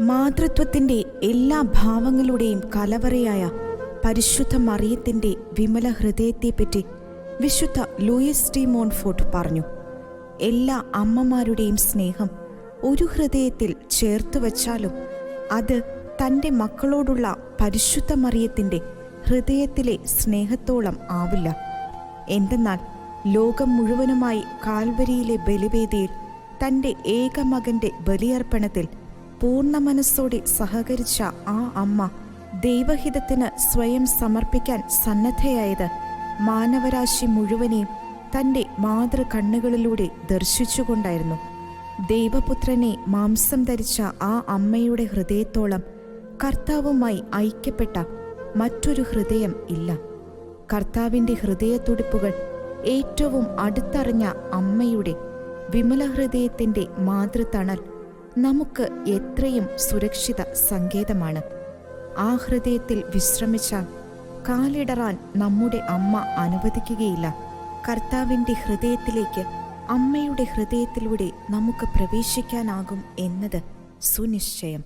മാതൃത്വത്തിൻ്റെ എല്ലാ ഭാവങ്ങളുടെയും കലവറയായ പരിശുദ്ധ മറിയത്തിൻ്റെ വിമല ഹൃദയത്തെപ്പറ്റി വിശുദ്ധ ലൂയിസ് ഡി മോൺഫോർട്ട് പറഞ്ഞു. എല്ലാ അമ്മമാരുടെയും സ്നേഹം ഒരു ഹൃദയത്തിൽ ചേർത്തു വച്ചാലും അത് തൻ്റെ മക്കളോടുള്ള പരിശുദ്ധ മറിയത്തിൻ്റെ ഹൃദയത്തിലെ സ്നേഹത്തോളം ആവില്ല. എന്തെന്നാൽ ലോകം മുഴുവനുമായി കാൽവരിയിലെ ബലിവേദിയിൽ തൻ്റെ ഏകമകൻ്റെ ബലിയർപ്പണത്തിൽ പൂർണ്ണ മനസ്സോടെ സഹകരിച്ച ആ അമ്മ ദൈവഹിതത്തിന് സ്വയം സമർപ്പിക്കാൻ സന്നദ്ധയായത് മാനവരാശി മുഴുവനെയും തൻ്റെ മാതൃകണ്ണുകളിലൂടെ ദർശിച്ചുകൊണ്ടായിരുന്നു. ദൈവപുത്രനെ മാംസം ധരിച്ച ആ അമ്മയുടെ ഹൃദയത്തോളം കർത്താവുമായി ഐക്യപ്പെട്ട മറ്റൊരു ഹൃദയം ഇല്ല. കർത്താവിൻ്റെ ഹൃദയത്തുടിപ്പുകൾ ഏറ്റവും അടുത്തറിഞ്ഞ അമ്മയുടെ വിമല ഹൃദയത്തിൻ്റെ മാതൃതണൽ നമുക്ക് എത്രയും സുരക്ഷിത സങ്കേതമാണ്. ആ ഹൃദയത്തിൽ വിശ്രമിച്ചാൽ കാലിടറാൻ നമ്മുടെ അമ്മ അനുവദിക്കുകയില്ല. കർത്താവിൻ്റെ ഹൃദയത്തിലേക്ക് അമ്മയുടെ ഹൃദയത്തിലൂടെ നമുക്ക് പ്രവേശിക്കാനാകും എന്നത് സുനിശ്ചയം.